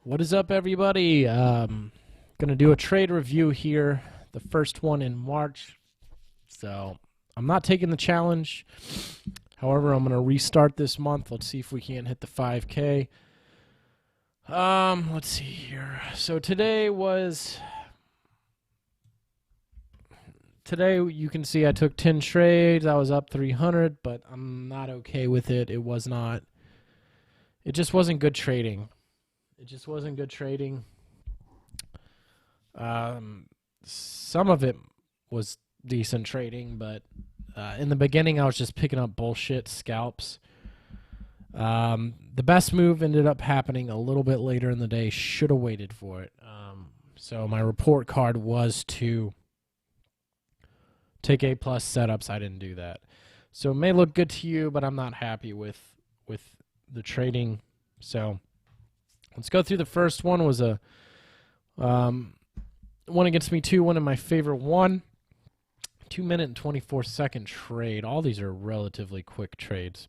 What is up, everybody? Gonna do a trade review here, the first one in March. So I'm not taking the challenge. However, I'm gonna restart this month. Let's see if we can hit the 5K. Let's see here. So today you can see I took 10 trades. I was up 300, but I'm not okay with it. It just wasn't good trading. It just wasn't good trading. Some of it was decent trading, but in the beginning, I was just picking up bullshit scalps. The best move ended up happening a little bit later in the day. Should have waited for it. So my report card was to take A+ setups. I didn't do that. So it may look good to you, but I'm not happy with the trading. So let's go through the first one. Was a 1 against me 2, one in my favor 1. 2-minute and 24-second trade. All these are relatively quick trades.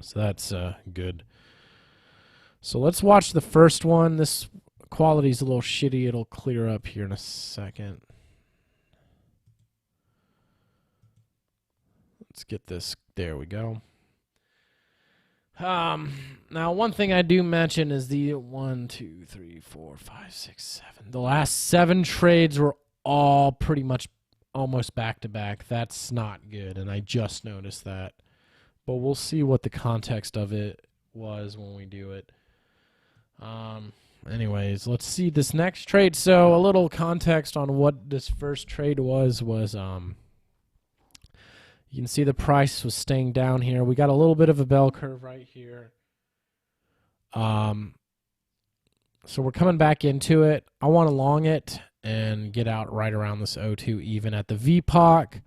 So that's good. So let's watch the first one. This quality's a little shitty. It'll clear up here in a second. Let's get this. There we go. Now, one thing I do mention is the 1, 2, 3, 4, 5, 6, 7. The last 7 trades were all pretty much almost back-to-back. That's not good, and I just noticed that. But we'll see what the context of it was when we do it. Anyways, let's see this next trade. So a little context on what this first trade was you can see the price was staying down here. We got a little bit of a bell curve right here. So we're coming back into it. I want to long it and get out right around this 0.2 even at the VPOC.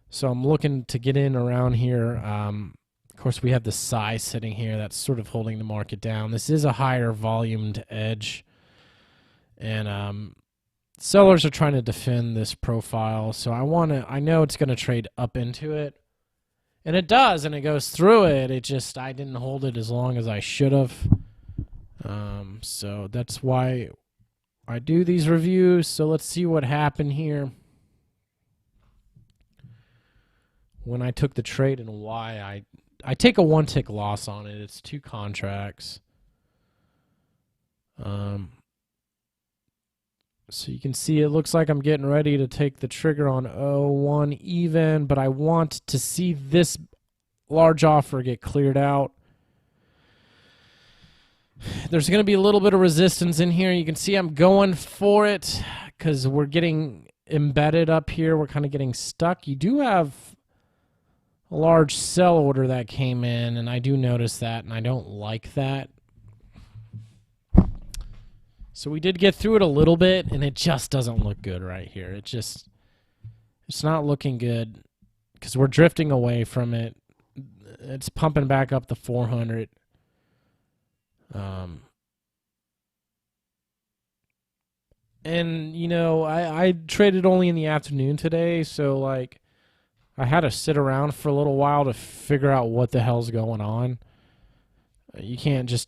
So I'm looking to get in around here. Of course, we have the size sitting here. That's sort of holding the market down. This is a higher volumed edge. And sellers are trying to defend this profile. So I know it's going to trade up into it. And it does, and it goes through it. I didn't hold it as long as I should have. So that's why I do these reviews. So let's see what happened here when I took the trade and why I take a 1-tick loss on it. It's 2 contracts. So you can see it looks like I'm getting ready to take the trigger on 0.1 even, but I want to see this large offer get cleared out. There's going to be a little bit of resistance in here. You can see I'm going for it because we're getting embedded up here. We're kind of getting stuck. You do have a large sell order that came in, and I do notice that, and I don't like that. So we did get through it a little bit, and it just doesn't look good right here. It's not looking good because we're drifting away from it. It's pumping back up to 400. And, you know, I traded only in the afternoon today, so, like, I had to sit around for a little while to figure out what the hell's going on. You can't just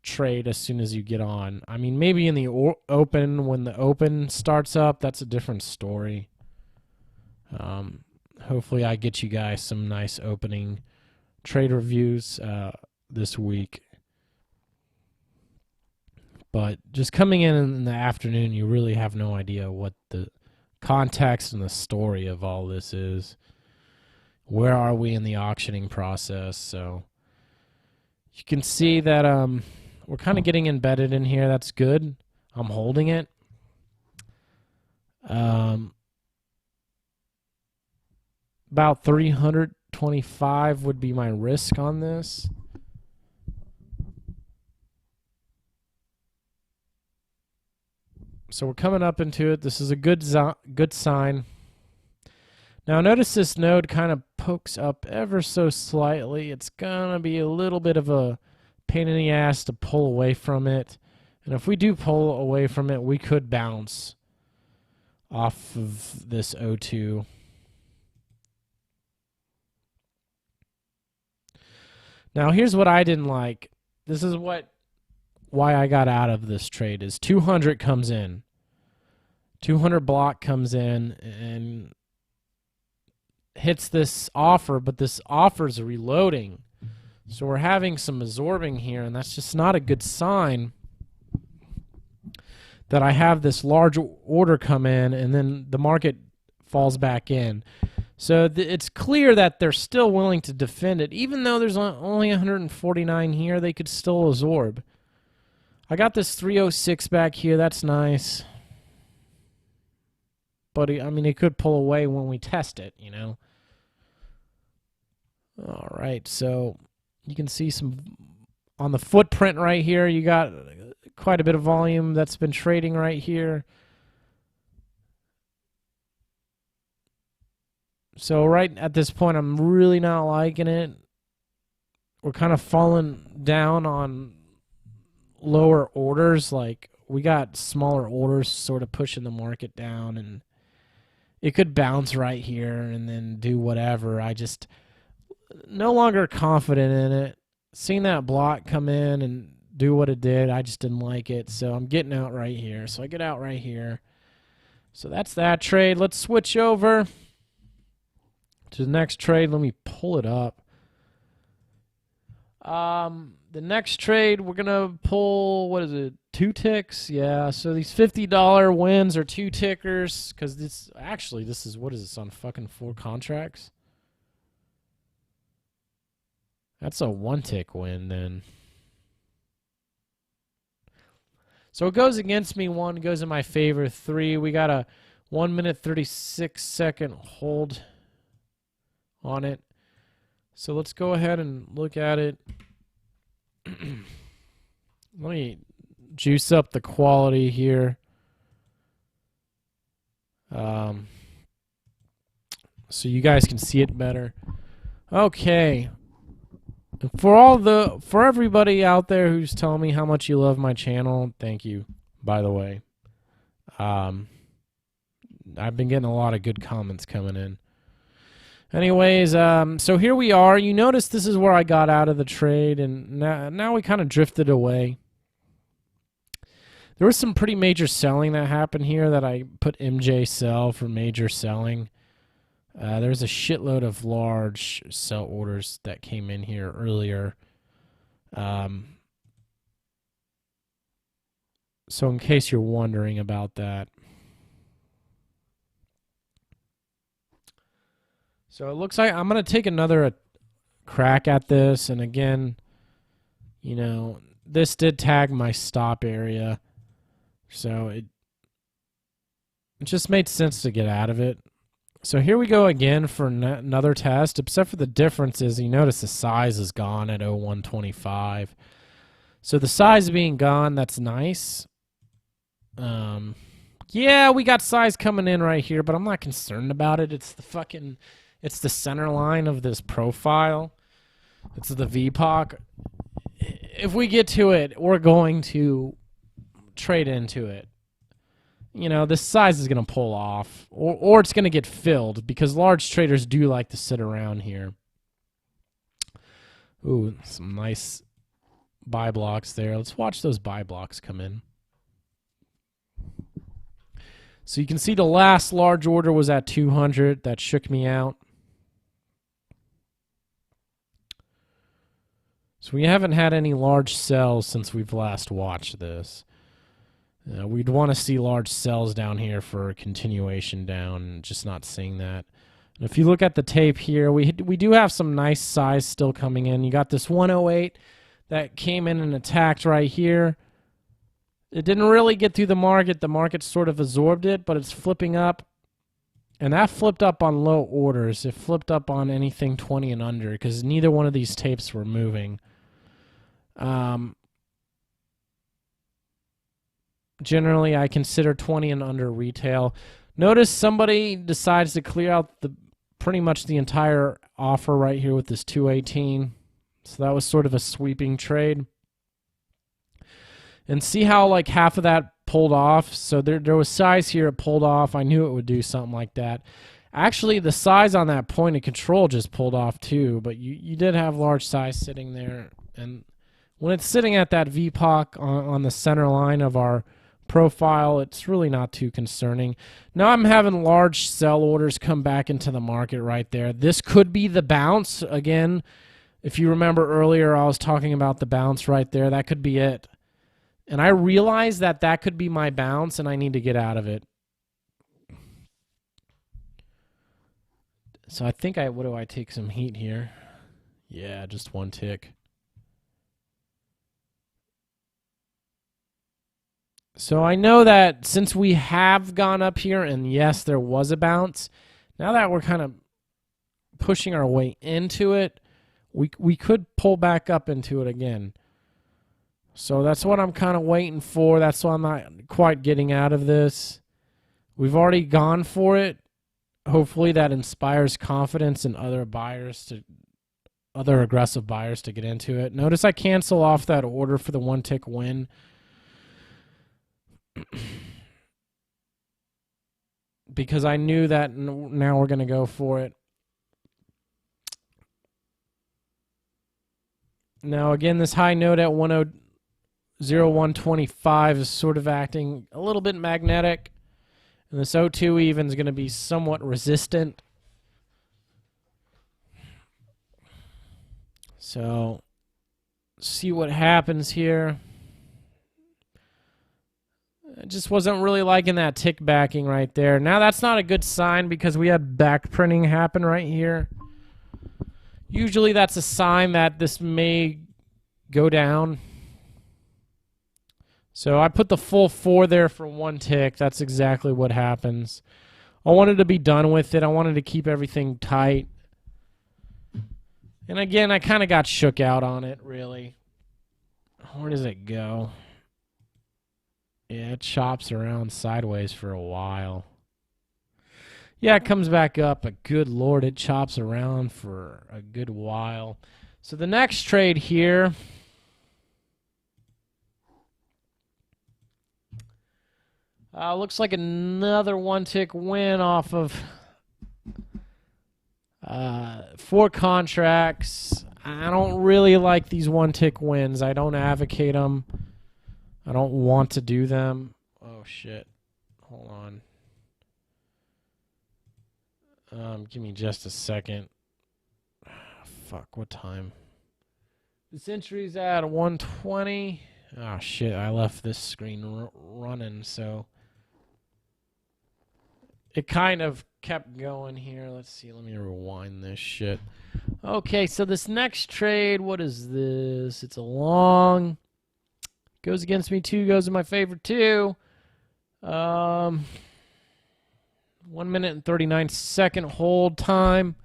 trade as soon as you get on. I mean, maybe in the open, when the open starts up, that's a different story. Hopefully I get you guys some nice opening trade reviews this week. But just coming in the afternoon, you really have no idea what the context and the story of all this is. Where are we in the auctioning process? So you can see that we're kind of getting embedded in here. That's good. I'm holding it. About 325 would be my risk on this. So we're coming up into it. This is a good sign. Now notice this node kind of pokes up ever so slightly. It's going to be a little bit of a pain in the ass to pull away from it. And if we do pull away from it, we could bounce off of this 0.2. Now here's what I didn't like. This is what why I got out of this trade is 200 comes in. 200 block comes in and hits this offer, but this offer's reloading. So we're having some absorbing here, and that's just not a good sign that I have this large order come in and then the market falls back in. So it's clear that they're still willing to defend it. Even though there's only 149 here, they could still absorb. I got this 306 back here. That's nice. But, I mean, it could pull away when we test it, you know. All right, so you can see some on the footprint right here. You got quite a bit of volume that's been trading right here. So right at this point, I'm really not liking it. We're kind of falling down on lower orders. Like, we got smaller orders sort of pushing the market down, and it could bounce right here and then do whatever. I just no longer confident in it. Seeing that block come in and do what it did, I just didn't like it. So I'm getting out right here. So I get out right here. So that's that trade. Let's switch over to the next trade. Let me pull it up. The next trade, we're going to pull, what is it, 2 ticks? Yeah, so these $50 wins are 2 tickers, because this is, what is this, on fucking 4 contracts? That's a 1-tick win, then. So it goes against me 1, goes in my favor 3. We got a 1 minute 36 second hold on it. So let's go ahead and look at it. Let me juice up the quality here. So you guys can see it better. Okay. For everybody out there who's telling me how much you love my channel, thank you, by the way. I've been getting a lot of good comments coming in. Anyways, so here we are. You notice this is where I got out of the trade, and now we kind of drifted away. There was some pretty major selling that happened here that I put MJ sell for major selling. There's a shitload of large sell orders that came in here earlier. So in case you're wondering about that. So it looks like I'm going to take another crack at this. And again, you know, this did tag my stop area. So it just made sense to get out of it. So here we go again for another test, except for the difference is you notice the size is gone at 0125. So the size being gone, that's nice. Yeah, we got size coming in right here, but I'm not concerned about it. It's the center line of this profile. It's the VPOC. If we get to it, we're going to trade into it. You know, this size is going to pull off, or it's going to get filled, because large traders do like to sit around here. Ooh, some nice buy blocks there. Let's watch those buy blocks come in. So you can see the last large order was at 200. That shook me out. So we haven't had any large sells since we've last watched this. We'd want to see large sells down here for a continuation down, just not seeing that. And if you look at the tape here, we do have some nice size still coming in. You got this 108 that came in and attacked right here. It didn't really get through the market. The market sort of absorbed it, but it's flipping up. And that flipped up on low orders. It flipped up on anything 20 and under, because neither one of these tapes were moving. Generally, I consider 20 and under retail. Notice somebody decides to clear out pretty much the entire offer right here with this 218. So that was sort of a sweeping trade. And see how like half of that pulled off? So there was size here, it pulled off. I knew it would do something like that. Actually, the size on that point of control just pulled off too, but you did have large size sitting there, and When it's sitting at that VPOC on the center line of our profile, it's really not too concerning. Now I'm having large sell orders come back into the market right there. This could be the bounce. Again, if you remember earlier, I was talking about the bounce right there. That could be it. And I realize that that could be my bounce, and I need to get out of it. So I think what do I take some heat here? Yeah, just one tick. So I know that since we have gone up here, and yes, there was a bounce, now that we're kind of pushing our way into it, we could pull back up into it again. So that's what I'm kind of waiting for. That's why I'm not quite getting out of this. We've already gone for it. Hopefully that inspires confidence in other aggressive buyers to get into it. Notice I cancel off that order for the one tick win. Because I knew that now we're going to go for it. Now, again, this high note at 101.25 is sort of acting a little bit magnetic. And this 02 even is going to be somewhat resistant. So, see what happens here. I just wasn't really liking that tick backing right there. Now that's not a good sign because we had back printing happen right here. Usually that's a sign that this may go down. So I put the full 4 there for one tick. That's exactly what happens. I wanted to be done with it. I wanted to keep everything tight. And again, I kind of got shook out on it, really. Where does it go? Yeah, it chops around sideways for a while. Yeah, it comes back up, but good Lord, it chops around for a good while. So the next trade here, looks like another one-tick win off of 4 contracts. I don't really like these one-tick wins. I don't advocate them. I don't want to do them. Oh, shit. Hold on. Give me just a second. Fuck, what time? This entry's at 1:20. Oh, shit, I left this screen running, so it kind of kept going here. Let's see, let me rewind this shit. Okay, so this next trade, what is this? It's a long. Goes against me 2, goes in my favor 2. 1 minute and 39-second hold time.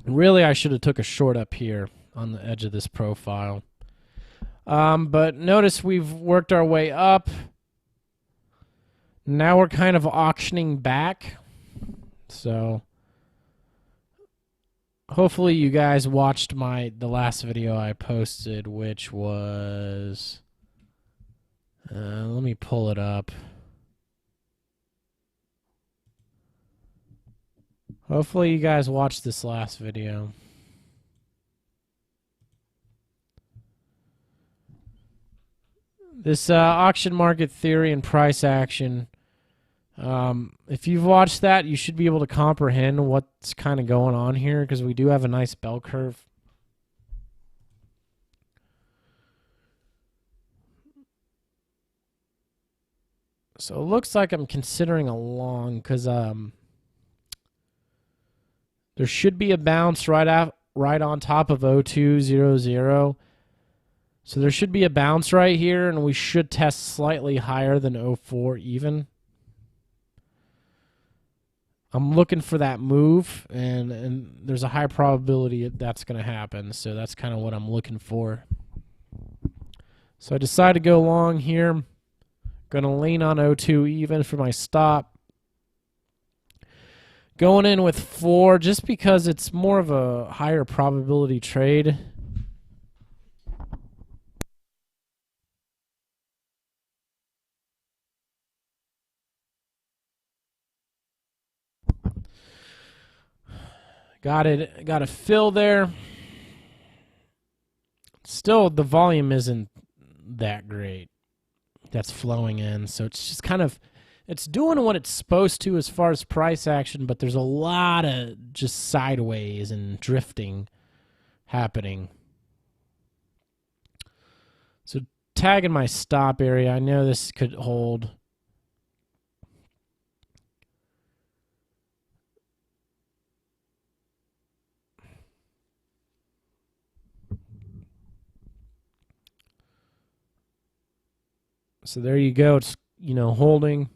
Really, I should have took a short up here on the edge of this profile. But notice we've worked our way up. Now we're kind of auctioning back. So hopefully you guys watched the last video I posted, which was let me pull it up. Hopefully you guys watched this last video. This auction market theory and price action. If you've watched that, you should be able to comprehend what's kind of going on here because we do have a nice bell curve. So it looks like I'm considering a long because there should be a bounce right on top of 0200. So there should be a bounce right here, and we should test slightly higher than 04 even. I'm looking for that move, and there's a high probability that's going to happen. So that's kind of what I'm looking for. So I decided to go long here. Going to lean on 02 even for my stop. Going in with 4 just because it's more of a higher probability trade. Got a fill there. Still, the volume isn't that great that's flowing in. So it's just kind of, it's doing what it's supposed to as far as price action, but there's a lot of just sideways and drifting happening. So tagging my stop area, I know this could hold. So there you go. It's, holding.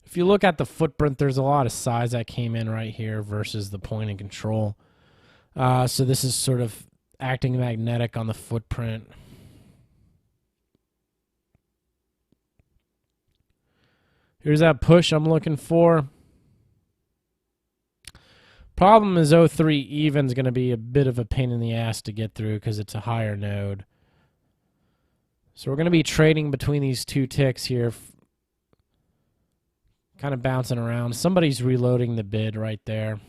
If you look at the footprint, there's a lot of size that came in right here versus the point and control. So this is sort of acting magnetic on the footprint. Here's that push I'm looking for. Problem is 03 even is going to be a bit of a pain in the ass to get through because it's a higher node. So we're going to be trading between these two ticks here, kind of bouncing around. Somebody's reloading the bid right there.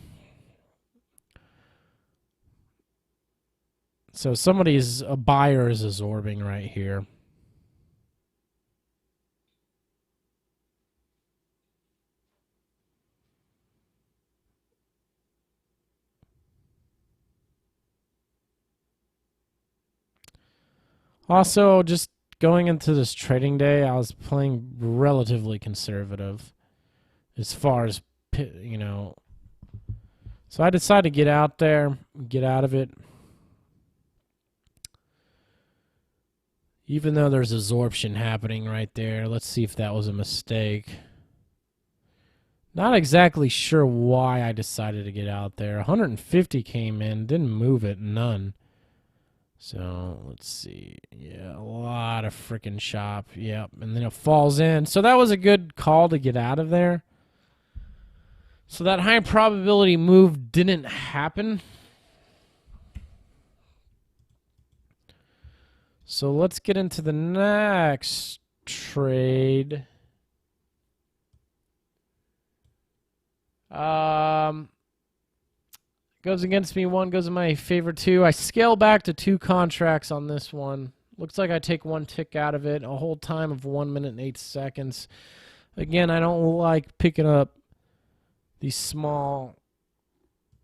So a buyer is absorbing right here. Also, just going into this trading day, I was playing relatively conservative as far as, So I decided to get out there, get out of it. Even though there's absorption happening right there, let's see if that was a mistake. Not exactly sure why I decided to get out there. 150 came in, didn't move it, none. So let's see. Yeah, a lot of freaking chop. Yep, and then it falls in. So that was a good call to get out of there. So that high probability move didn't happen. So let's get into the next trade. Goes against me, one goes in my favor, two. I scale back to 2 contracts on this one. Looks like I take 1 tick out of it, a hold time of 1 minute and 8 seconds. Again, I don't like picking up these small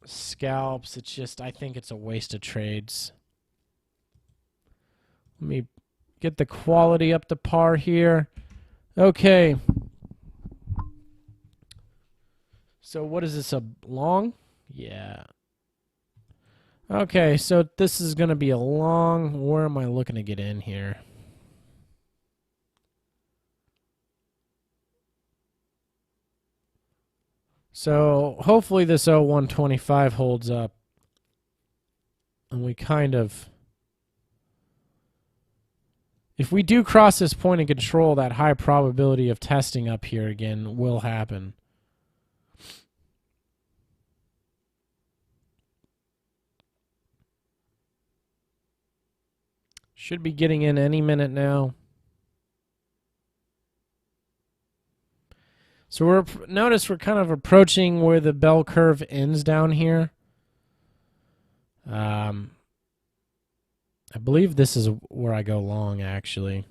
scalps. It's just, I think it's a waste of trades. Let me get the quality up to par here. Okay. So what is this, a long? Yeah. Okay, so this is going to be a long. Where am I looking to get in here? So hopefully this 0125 holds up. And we kind of... If we do cross this point of control, that high probability of testing up here again will happen. Should be getting in any minute now. So notice we're kind of approaching where the bell curve ends down here. I believe this is where I go long, actually.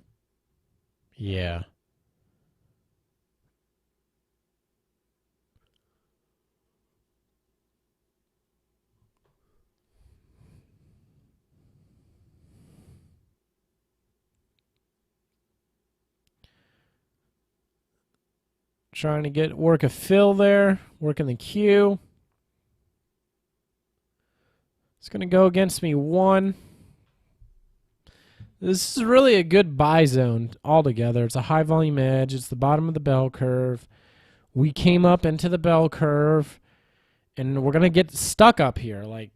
Yeah. Trying to work a fill there, working the queue. It's going to go against me 1. This is really a good buy zone altogether. It's a high volume edge. It's the bottom of the bell curve. We came up into the bell curve, and we're going to get stuck up here. Like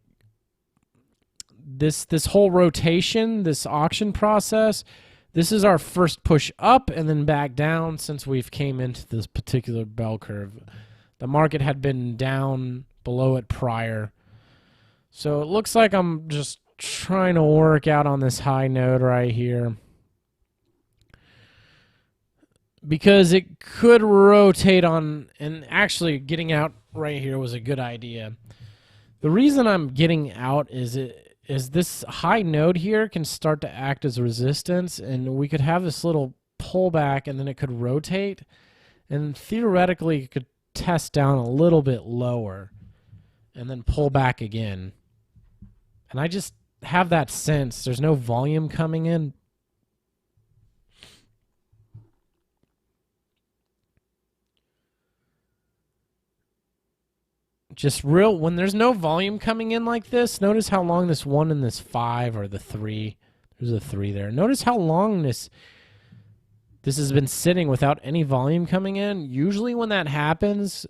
this whole rotation, this auction process, this is our first push up and then back down since we've came into this particular bell curve. The market had been down below it prior. So it looks like I'm just trying to work out on this high node right here, because it could rotate on, and actually getting out right here was a good idea. The reason I'm getting out is this high node here can start to act as resistance, and we could have this little pullback, and then it could rotate, and theoretically it could test down a little bit lower and then pull back again. And I just have that sense there's no volume coming in. Just real, when there's no volume coming in like this, notice how long this 1 and this 5 or the 3, there's a 3 there. Notice how long this has been sitting without any volume coming in. Usually when that happens,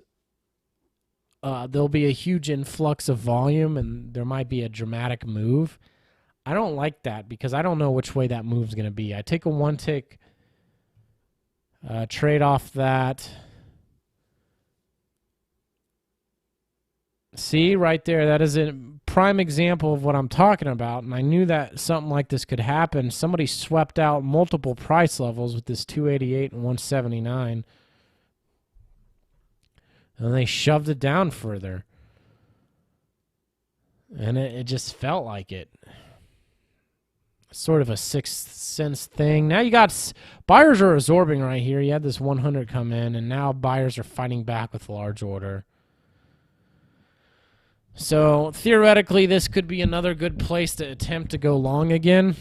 there'll be a huge influx of volume and there might be a dramatic move. I don't like that because I don't know which way that move's going to be. I take a 1-tick trade off that. See, right there, that is a prime example of what I'm talking about, and I knew that something like this could happen. Somebody swept out multiple price levels with this 288 and 179, and they shoved it down further, and it just felt like it. Sort of a sixth sense thing. Now you got buyers are absorbing right here. You had this 100 come in, and now buyers are fighting back with large order. So theoretically, this could be another good place to attempt to go long again.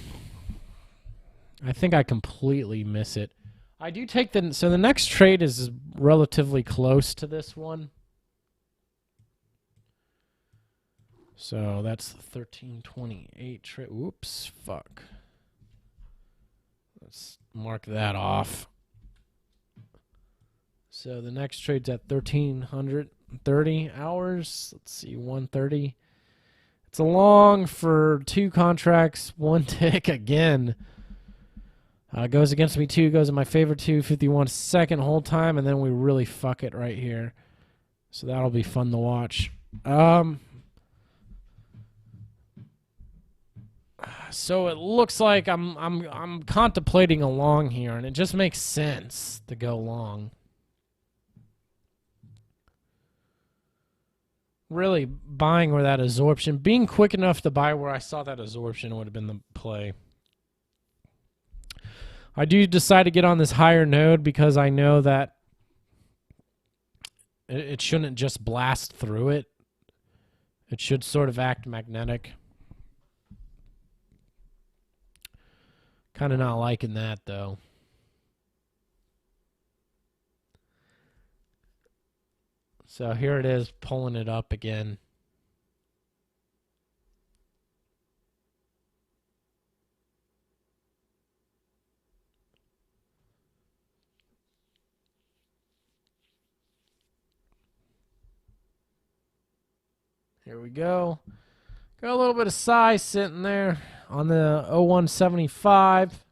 I think I completely miss it. I do take so the next trade is relatively close to this one. So that's the 1328 trade. Oops, fuck. Let's mark that off. So the next trade's at 1330 hours. Let's see, 130. It's a long for 2 contracts, 1 tick again. Goes against me 2, goes in my favor 2, 51 second hold time, and then we really fuck it right here. So that'll be fun to watch. So it looks like I'm contemplating a long here, and it just makes sense to go long. Really buying where that absorption, being quick enough to buy where I saw that absorption would have been the play. I do decide to get on this higher node because I know that it shouldn't just blast through it. It should sort of act magnetic. Kind of not liking that, though. So here it is, pulling it up again. Here we go. Got a little bit of size sitting there on the 0175.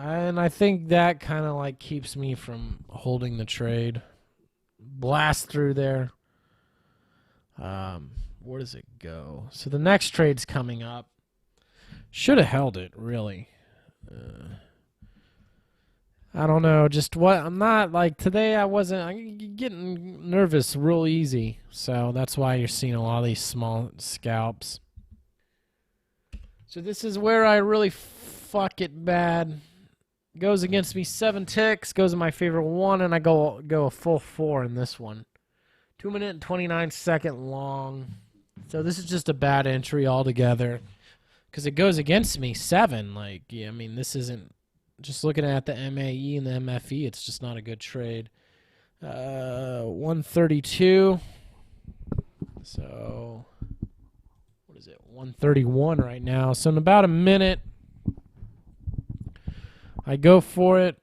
And I think that kind of like keeps me from holding the trade. Blast through there. Where does it go? So the next trade's coming up. Should have held it, really. I don't know, just what I'm not like today. I'm getting nervous real easy, so that's why you're seeing a lot of these small scalps. So this is where I really fuck it bad. Goes against me 7 ticks, goes in my favorite 1, and I go a full 4 in this one. 2 minute and 29 second long. So this is just a bad entry altogether because it goes against me 7. Like, yeah, I mean, this isn't. Just looking at the MAE and the MFE, it's just not a good trade. 132. So, what is it? 131 right now. So in about a minute, I go for it.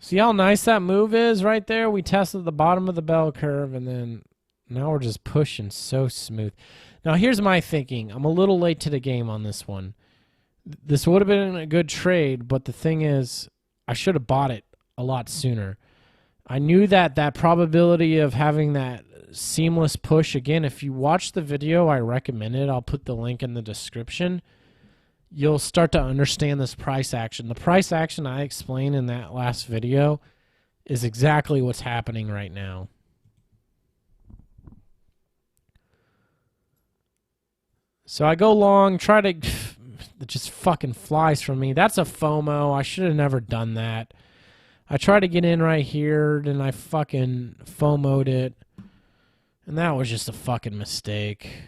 See how nice that move is right there? We tested the bottom of the bell curve, and then now we're just pushing so smooth. Now, here's my thinking. I'm a little late to the game on this one. This would have been a good trade, but the thing is, I should have bought it a lot sooner. I knew that probability of having that seamless push. Again, if you watch the video, I recommend it. I'll put the link in the description. You'll start to understand this price action. The price action I explained in that last video is exactly what's happening right now. So I go long, try to... It just fucking flies from me. That's a FOMO. I should have never done that. I tried to get in right here, then I fucking FOMO'd it. And that was just a fucking mistake.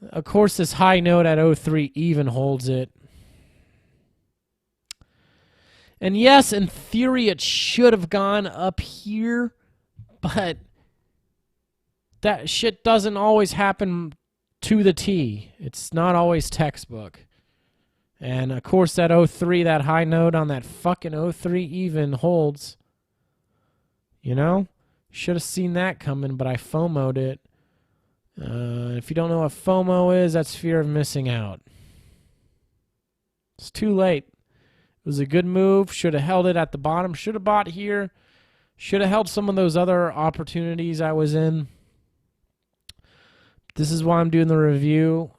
Of course, this high note at 03 even holds it. And yes, in theory, it should have gone up here, but that shit doesn't always happen to the T. It's not always textbook. And of course that 03, that high note on that fucking 03 even holds. You know? Should have seen that coming, but I FOMO'd it. If you don't know what FOMO is, that's fear of missing out. It's too late. It was a good move. Should have held it at the bottom. Should have bought here. Should have held some of those other opportunities I was in. This is why I'm doing the review,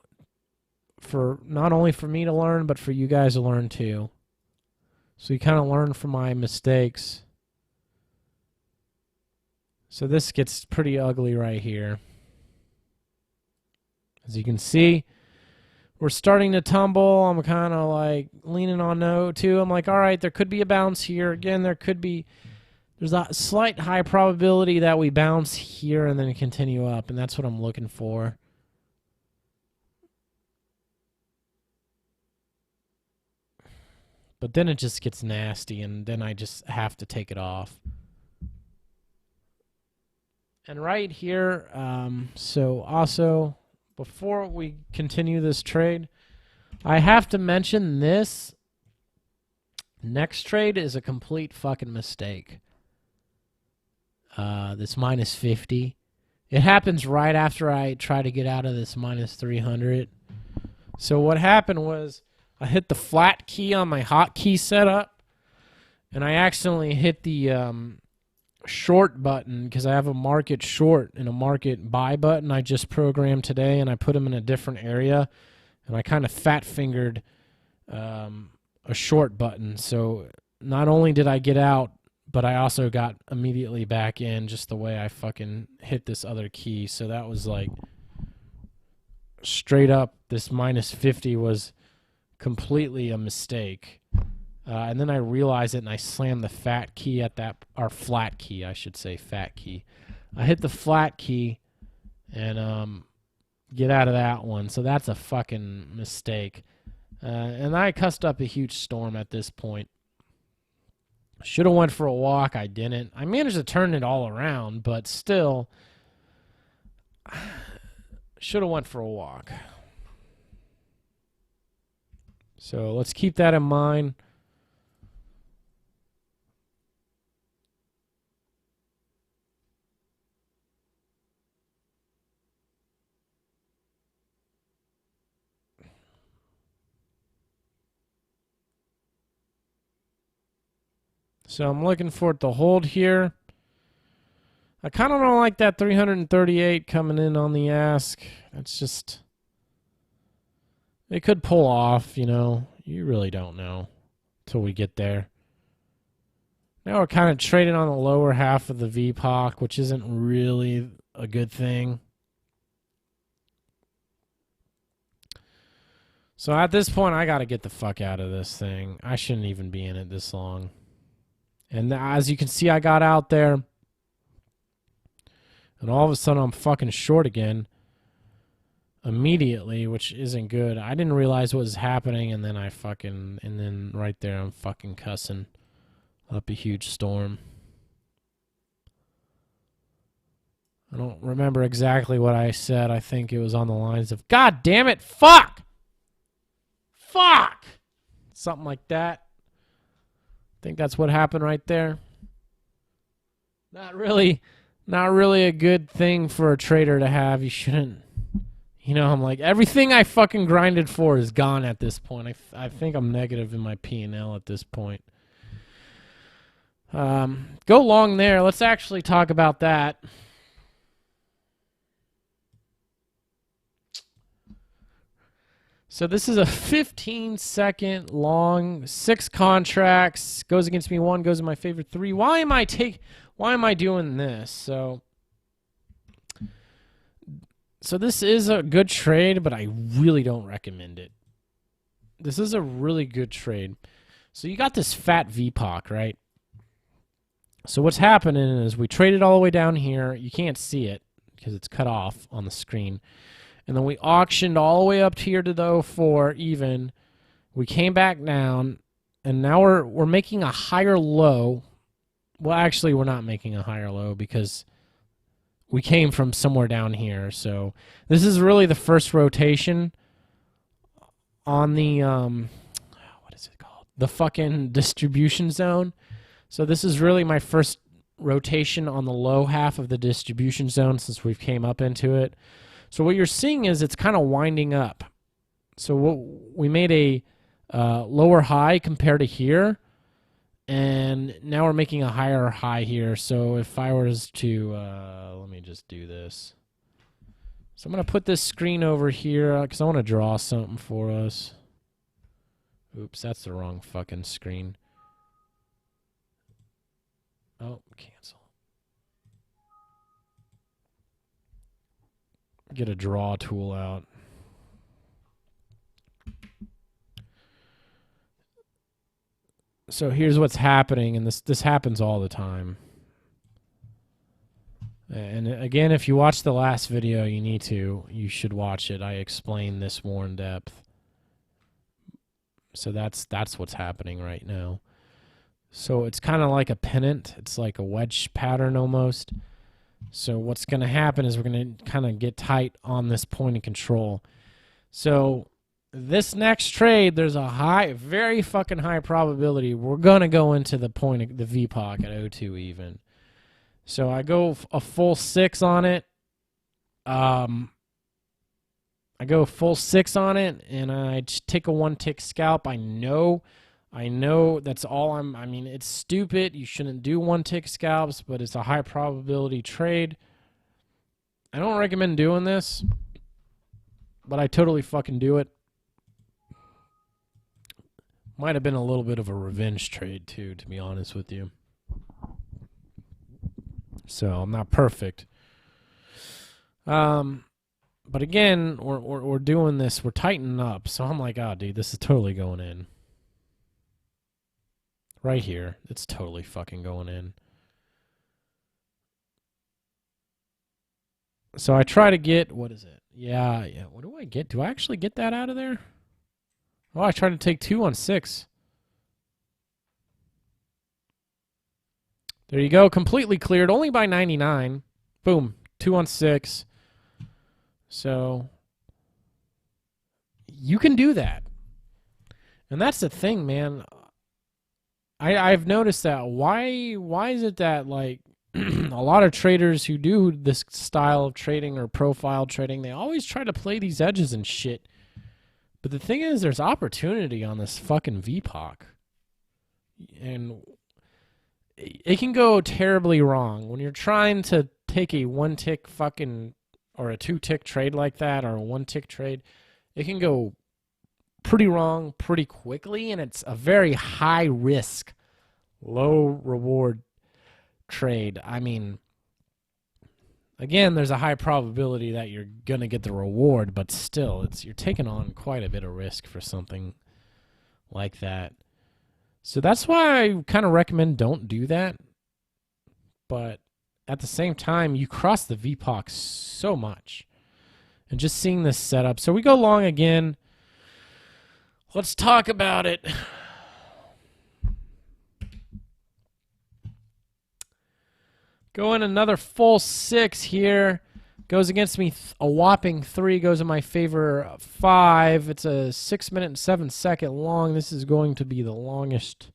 for not only for me to learn, but for you guys to learn too. So you kind of learn from my mistakes. So this gets pretty ugly right here. As you can see, we're starting to tumble. I'm kind of like leaning on no too. I'm like, all right, there could be a bounce here. Again, there's a slight high probability that we bounce here and then continue up, and that's what I'm looking for. But then it just gets nasty, and then I just have to take it off. And right here, so also, before we continue this trade, I have to mention this next trade is a complete fucking mistake. This minus 50. It happens right after I try to get out of this minus 300. So what happened was I hit the flat key on my hotkey setup, and I accidentally hit the short button because I have a market short and a market buy button I just programmed today, and I put them in a different area, and I kind of fat-fingered a short button. So not only did I get out, but I also got immediately back in just the way I fucking hit this other key. So that was like straight up, this minus 50 was completely a mistake. And then I realized it and I slammed the fat key at that, or flat key, I should say, fat key. I hit the flat key and get out of that one. So that's a fucking mistake. And I cussed up a huge storm at this point. Should have went for a walk. I didn't. I managed to turn it all around, but still, should have went for a walk. So let's keep that in mind. So I'm looking for it to hold here. I kind of don't like that 338 coming in on the ask. It's just, it could pull off, you know. You really don't know till we get there. Now we're kind of trading on the lower half of the VPOC, which isn't really a good thing. So at this point, I got to get the fuck out of this thing. I shouldn't even be in it this long. And as you can see, I got out there. And all of a sudden, I'm fucking short again. Immediately, which isn't good. I didn't realize what was happening, and then and then right there, I'm fucking cussing up a huge storm. I don't remember exactly what I said. I think it was on the lines of, God damn it, fuck! Fuck! Something like that. I think that's what happened right there. Not really a good thing for a trader to have. You shouldn't, you know, I'm like, everything I fucking grinded for is gone at this point. I think I'm negative in my P&L at this point. Go long there. Let's actually talk about that. So this is a 15-second long, 6 contracts. Goes against me 1, goes in my favor 3. Why am I doing this? So this is a good trade, but I really don't recommend it. This is a really good trade. So you got this fat VPOC, right? So what's happening is we traded all the way down here. You can't see it because it's cut off on the screen. And then we auctioned all the way up here to the 04 even. We came back down, and now we're making a higher low. Well, actually, we're not making a higher low because we came from somewhere down here. So this is really the first rotation on the what is it called? The fucking distribution zone. So this is really my first rotation on the low half of the distribution zone since we've came up into it. So what you're seeing is it's kind of winding up. So we made a lower high compared to here, and now we're making a higher high here. So if I was to, let me just do this. So I'm going to put this screen over here because I want to draw something for us. Oops, that's the wrong fucking screen. Oh, cancel. Get a draw tool out. So here's what's happening, and this happens all the time. And again, if you watched the last video, you should watch it. I explain this more in depth. So that's what's happening right now. So it's kind of like a pennant. It's like a wedge pattern almost. So what's going to happen is we're going to kind of get tight on this point of control. So this next trade, there's a very fucking high probability we're going to go into the point of the VPOC at 02 even. So I go a full 6 on it. I go full 6 on it, and I take a 1-tick scalp. I know that's all I mean, it's stupid. You shouldn't do 1-tick scalps, but it's a high probability trade. I don't recommend doing this, but I totally fucking do it. Might have been a little bit of a revenge trade too, to be honest with you. So I'm not perfect. But again, we're doing this. We're tightening up. So I'm like, oh, dude, this is totally going in. Right here. It's totally fucking going in. So I try to get, what is it? Yeah. What do I get? Do I actually get that out of there? Oh, I tried to take 2 on 6. There you go. Completely cleared. Only by 99. Boom. 2 on 6. So you can do that. And that's the thing, man. I've noticed that. Why is it that, like, a lot of traders who do this style of trading or profile trading, they always try to play these edges and shit. But the thing is, there's opportunity on this fucking VPOC. And it can go terribly wrong. When you're trying to take a 1-tick fucking, or a 2-tick trade like that, or a 1-tick trade, it can go pretty wrong pretty quickly, and it's a very high risk, low reward trade. I mean, again, there's a high probability that you're going to get the reward, but still, you're taking on quite a bit of risk for something like that. So that's why I kind of recommend don't do that. But at the same time, you cross the VPOC so much. And just seeing this setup. So we go long again. Let's talk about it. Going another full 6 here. Goes against me a whopping 3. Goes in my favor 5. It's a 6-minute and 7-second long. This is going to be the longest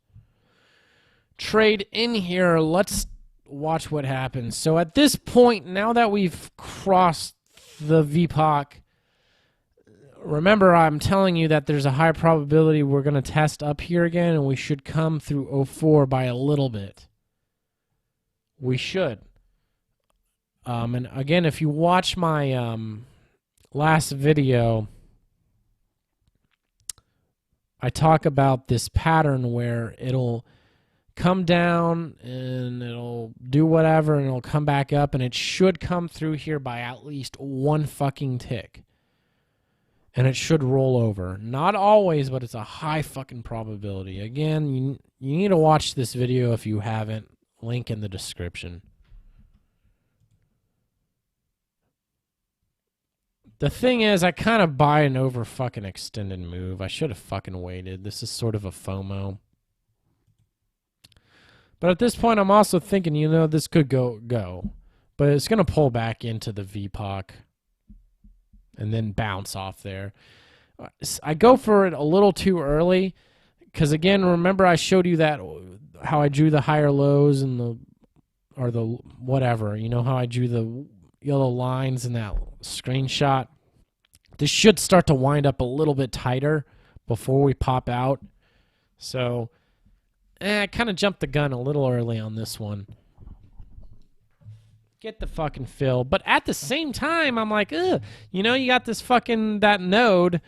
trade in here. Let's watch what happens. So at this point, now that we've crossed the VPOC, remember I'm telling you that there's a high probability we're going to test up here again, and we should come through 04 by a little bit. We should. And again, if you watch my last video, I talk about this pattern where it'll come down and it'll do whatever and it'll come back up, and it should come through here by at least one fucking tick. And it should roll over. Not always, but it's a high fucking probability. Again, you need to watch this video if you haven't. Link in the description. The thing is, I kind of buy an over fucking extended move. I should have fucking waited. This is sort of a FOMO. But at this point, I'm also thinking, you know, this could go. But it's going to pull back into the VPOC and then bounce off there. I go for it a little too early because, again, remember I showed you that how I drew the higher lows and the whatever. You know how I drew the yellow lines in that screenshot? This should start to wind up a little bit tighter before we pop out. So I kind of jumped the gun a little early on this one. Get the fucking fill. But at the same time, I'm like, ugh. You know, you got this fucking, that node.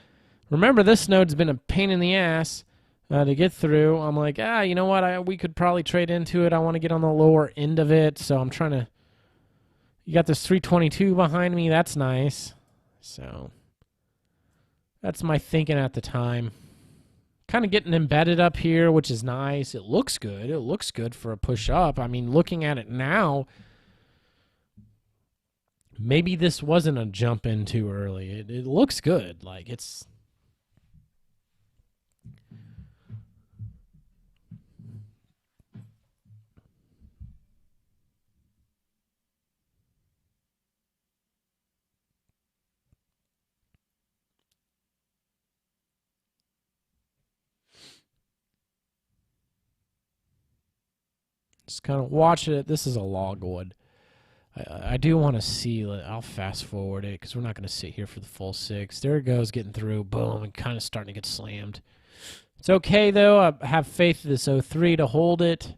Remember, this node's been a pain in the ass to get through. I'm like, you know what? We could probably trade into it. I want to get on the lower end of it. So I'm trying to. You got this 322 behind me. That's nice. So that's my thinking at the time. Kind of getting embedded up here, which is nice. It looks good. It looks good for a push up. I mean, looking at it now, maybe this wasn't a jump in too early. It looks good. Like, it's... Just kind of watch it. This is a logwood. I do want to see. I'll fast forward it because we're not going to sit here for the full 6. There it goes, getting through. Boom, and kind of starting to get slammed. It's okay, though. I have faith in this 03 to hold it.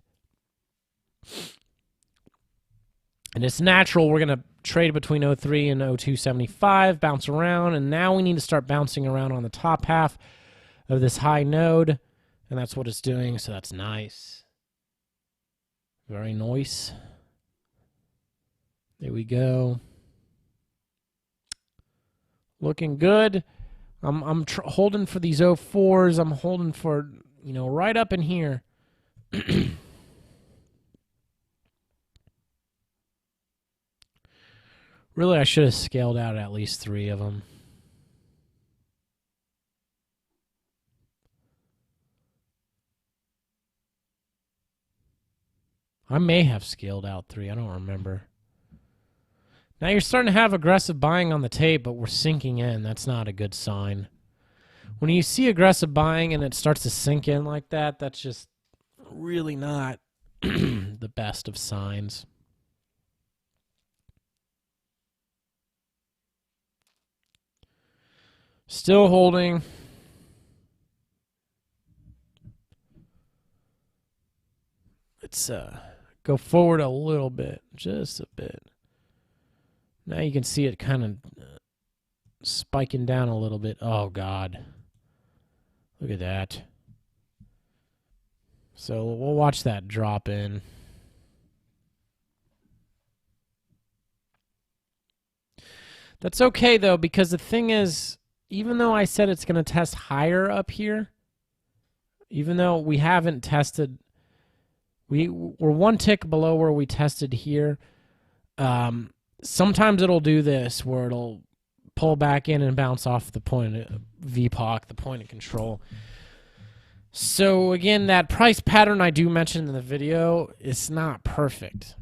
And it's natural. We're going to trade between 03 and 0275, bounce around. And now we need to start bouncing around on the top half of this high node. And that's what it's doing, so that's nice. Very nice. There we go. Looking good. I'm holding for these 04s. I'm holding for, you know, right up in here. Really, I should have scaled out at least 3 of them. I may have scaled out 3. I don't remember. Now you're starting to have aggressive buying on the tape, but we're sinking in. That's not a good sign. When you see aggressive buying and it starts to sink in like that, that's just really not the best of signs. Still holding. Let's go forward a little bit, just a bit. Now you can see it kind of spiking down a little bit. Oh, God. Look at that. So we'll watch that drop in. That's okay, though, because the thing is, even though I said it's going to test higher up here, even though we haven't tested, we're 1 tick below where we tested here, sometimes it'll do this where it'll pull back in and bounce off the point of VPOC, the point of control. So again, that price pattern I do mention in the video, it's not perfect.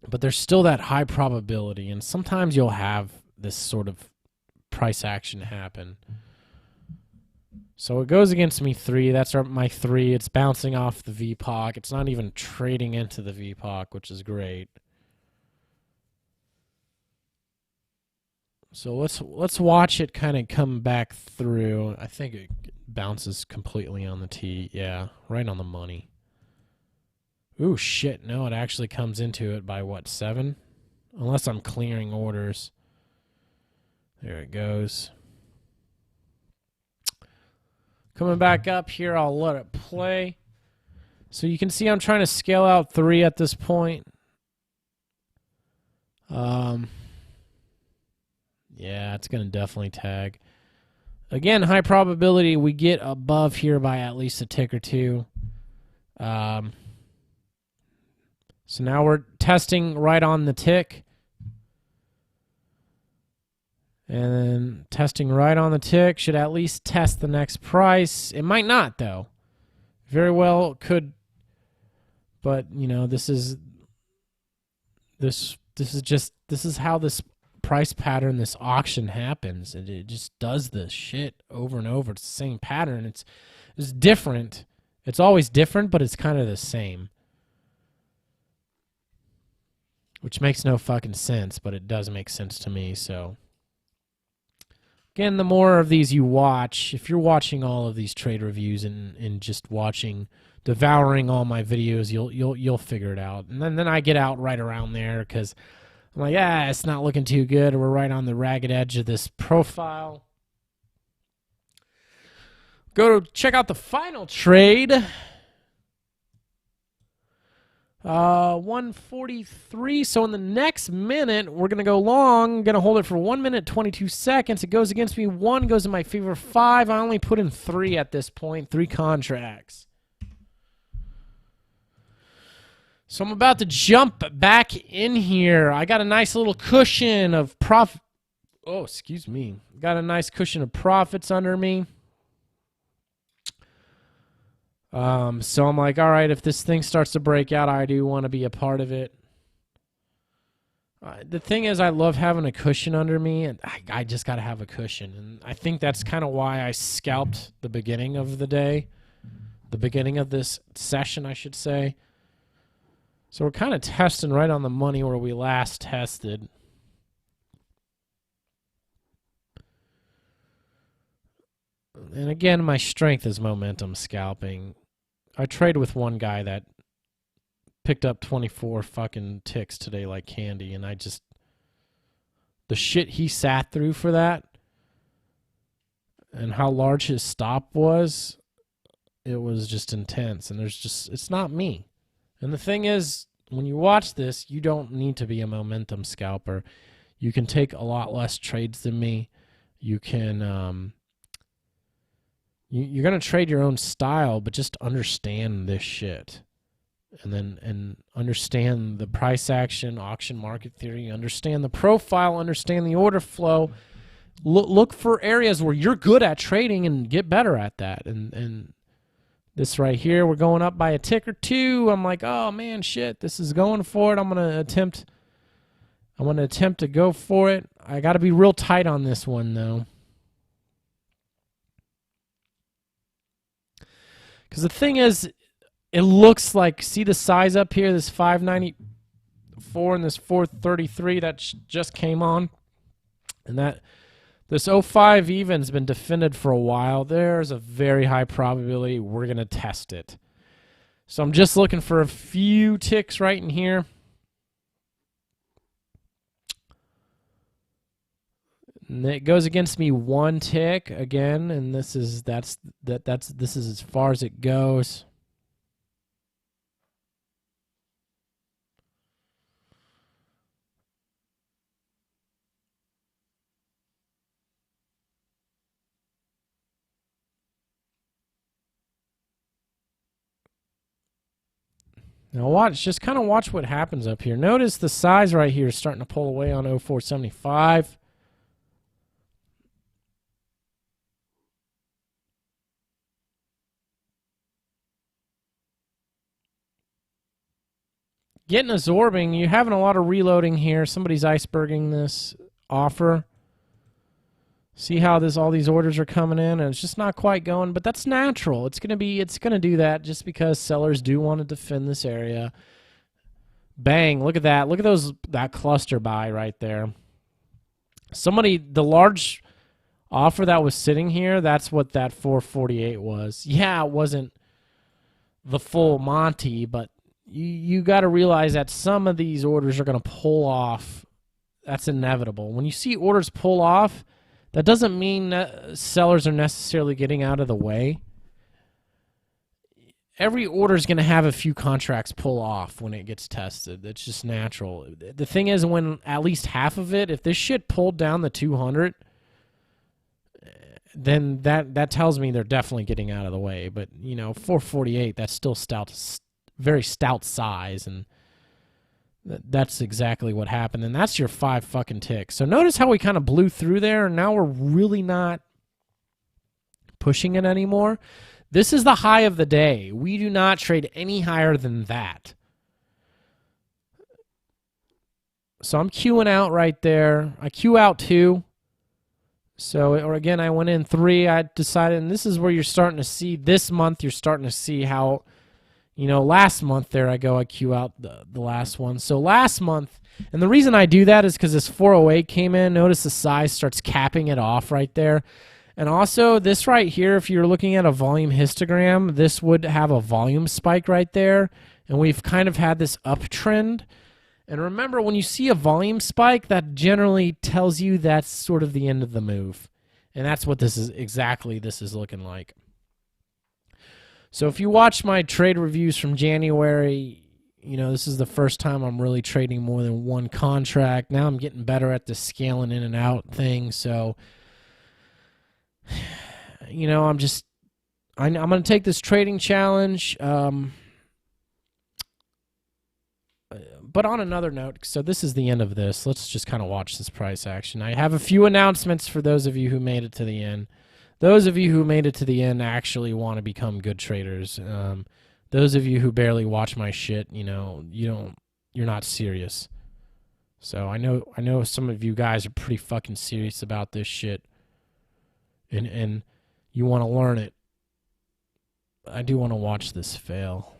But there's still that high probability, and sometimes you'll have this sort of price action happen. So it goes against me 3. That's my 3. It's bouncing off the VPOC. It's not even trading into the VPOC, which is great. So let's watch it kind of come back through. I think it bounces completely on the T. Yeah, right on the money. Ooh, shit. No, it actually comes into it by, what, 7? Unless I'm clearing orders. There it goes. Coming back up here, I'll let it play. So you can see I'm trying to scale out 3 at this point. Yeah, it's going to definitely tag. Again, high probability we get above here by at least a tick or two. So now we're testing right on the tick. And then testing right on the tick should at least test the next price. It might not, though. Very well could. But, you know, this is how this price pattern, this auction happens. It just does this shit over and over. It's the same pattern. It's different. It's always different, but it's kind of the same. Which makes no fucking sense, but it does make sense to me, so. Again, the more of these you watch, if you're watching all of these trade reviews and just devouring all my videos, you'll figure it out. And then I get out right around there because I'm like, it's not looking too good. We're right on the ragged edge of this profile. Go to check out the final trade. 143. So in the next minute, we're going to go long. Going to hold it for 1 minute, 22 seconds. It goes against me. 1 goes in my favor. 5. I only put in 3 at this point. 3 contracts. So I'm about to jump back in here. I got a nice little cushion of profit. Oh, excuse me. Got a nice cushion of profits under me. So I'm like, all right, if this thing starts to break out, I do want to be a part of it. The thing is, I love having a cushion under me, and I just got to have a cushion. And I think that's kind of why I scalped the beginning of the day, the beginning of this session, I should say. So we're kind of testing right on the money where we last tested. And again, my strength is momentum scalping. I trade with one guy that picked up 24 fucking ticks today like candy, and the shit he sat through for that and how large his stop was, it was just intense. And it's not me. And the thing is, when you watch this, you don't need to be a momentum scalper. You can take a lot less trades than me. You can, you're going to trade your own style, but just understand this shit. And understand the price action, auction market theory, understand the profile, understand the order flow. Look for areas where you're good at trading and get better at that. And this right here, we're going up by a tick or 2. I'm like, oh man, shit, this is going for it. I'm going to attempt to go for it. I got to be real tight on this one though. Because the thing is, it looks like, see the size up here, this 594 and this 433 that just came on, and this 05 even's been defended for a while. There's a very high probability we're going to test it. So I'm just looking for a few ticks right in here. And it goes against me 1 tick again, and this is as far as it goes. Now just kind of watch what happens up here. Notice the size right here is starting to pull away on 0475. Getting absorbing, you're having a lot of reloading here. Somebody's iceberging this offer. See how all these orders are coming in, and it's just not quite going, but that's natural. It's gonna do that just because sellers do want to defend this area. Bang, look at that. Look at that cluster buy right there. The large offer that was sitting here, that's what that 448 was. Yeah, it wasn't the full Monty, but you got to realize that some of these orders are going to pull off. That's inevitable. When you see orders pull off, that doesn't mean that sellers are necessarily getting out of the way. Every order is going to have a few contracts pull off when it gets tested. It's just natural. The thing is, when at least half of it, if this shit pulled down the 200, then that tells me they're definitely getting out of the way. But, 448, that's still stout, very stout size, and that's exactly what happened. And that's your 5 fucking ticks. So notice how we kind of blew through there, and now we're really not pushing it anymore. This is the high of the day. We do not trade any higher than that. So I'm queuing out right there. I queue out 2. So, or again, I went in 3. I decided, and this is where you're starting to see, this month, you're starting to see how, last month there I queue out the last one. So last month, and the reason I do that is because this 408 came in. Notice the size starts capping it off right there. And also, this right here, if you're looking at a volume histogram, this would have a volume spike right there. And we've kind of had this uptrend. And remember, when you see a volume spike, that generally tells you that's sort of the end of the move. And that's what this is looking like. So if you watch my trade reviews from January, this is the first time I'm really trading more than one contract. Now I'm getting better at the scaling in and out thing. So, I'm going to take this trading challenge. But on another note, so this is the end of this. Let's just kind of watch this price action. I have a few announcements for those of you who made it to the end. Those of you who made it to the end actually want to become good traders. Those of you who barely watch my shit, you're not serious. So I know some of you guys are pretty fucking serious about this shit. And you want to learn it. I do want to watch this fail.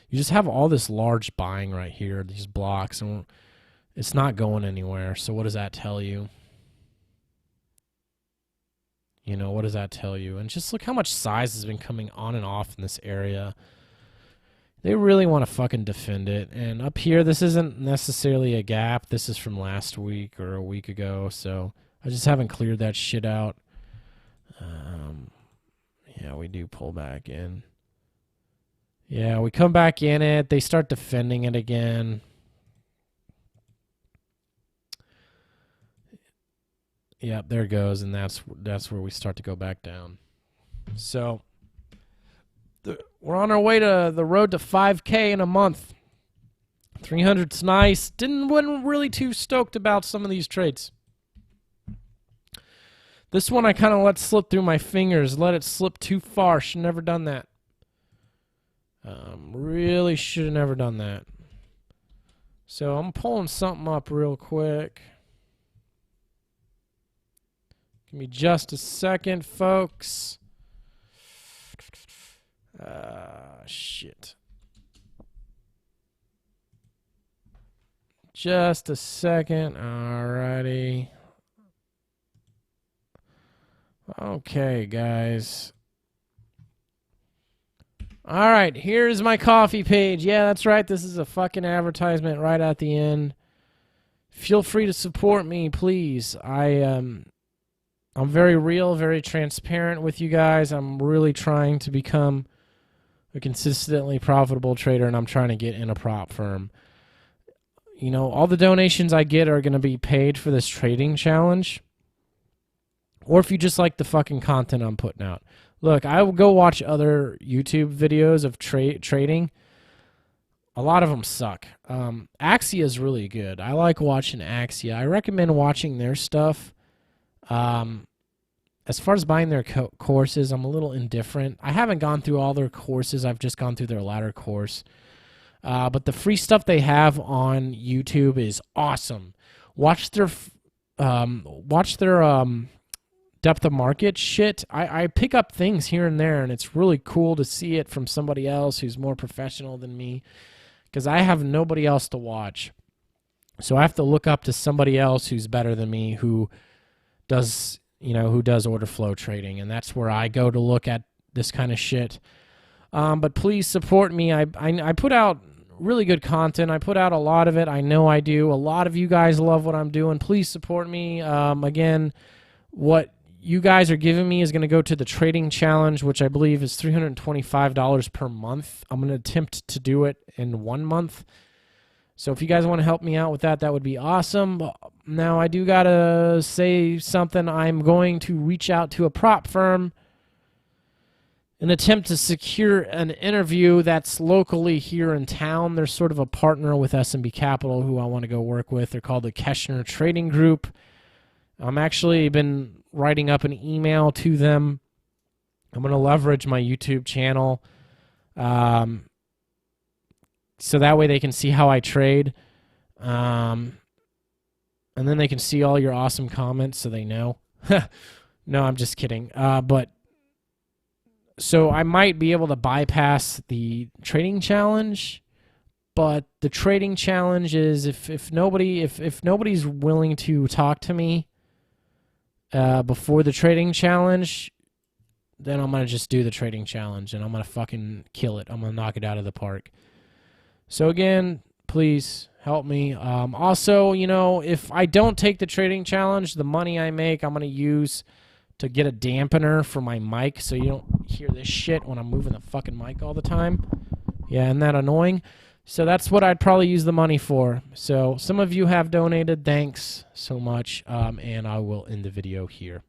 You just have all this large buying right here, these blocks, and it's not going anywhere. So what does that tell you? What does that tell you? And just look how much size has been coming on and off in this area. They really want to fucking defend it. And up here, this isn't necessarily a gap. This is from last week or a week ago. So I just haven't cleared that shit out. Yeah, we do pull back in. Yeah, we come back in it. They start defending it again. Yep, there it goes, and that's where we start to go back down. So we're on our way to the road to 5K in a month. 300's nice. Wasn't really too stoked about some of these trades. This one I kind of let slip through my fingers. Let it slip too far. Should never done that. Really should have never done that. So I'm pulling something up real quick. Give me just a second, folks. Shit. Just a second. Alrighty. Okay, guys. All right, here's my coffee page. Yeah, that's right. This is a fucking advertisement right at the end. Feel free to support me, please. I'm very real, very transparent with you guys. I'm really trying to become a consistently profitable trader, and I'm trying to get in a prop firm. All the donations I get are going to be paid for this trading challenge. Or if you just like the fucking content I'm putting out. Look, I will go watch other YouTube videos of trading. A lot of them suck. Axia is really good. I like watching Axia. I recommend watching their stuff. As far as buying their courses, I'm a little indifferent. I haven't gone through all their courses. I've just gone through their latter course. But the free stuff they have on YouTube is awesome. Watch their depth of market shit. I pick up things here and there, and it's really cool to see it from somebody else who's more professional than me, because I have nobody else to watch. So I have to look up to somebody else who's better than me, who does order flow trading, and that's where I go to look at this kind of shit. But please support me. I put out really good content. I put out a lot of it. I know I do. A lot of you guys love what I'm doing. Please support me. Again, what you guys are giving me is going to go to the trading challenge, which I believe is $325 per month. I'm going to attempt to do it in 1 month. So if you guys want to help me out with that, that would be awesome. Now, I do got to say something. I'm going to reach out to a prop firm and attempt to secure an interview that's locally here in town. They're sort of a partner with S&B Capital who I want to go work with. They're called the Keshner Trading Group. I'm actually been writing up an email to them. I'm going to leverage my YouTube channel. So that way they can see how I trade. And then they can see all your awesome comments so they know. No, I'm just kidding. But so I might be able to bypass the trading challenge. But the trading challenge is if nobody's willing to talk to me before the trading challenge, then I'm going to just do the trading challenge and I'm going to fucking kill it. I'm going to knock it out of the park. So again, please help me. Also, you know, if I don't take the trading challenge, the money I make, I'm going to use to get a dampener for my mic so you don't hear this shit when I'm moving the fucking mic all the time. Yeah, isn't that annoying? So that's what I'd probably use the money for. So some of you have donated. Thanks so much. And I will end the video here.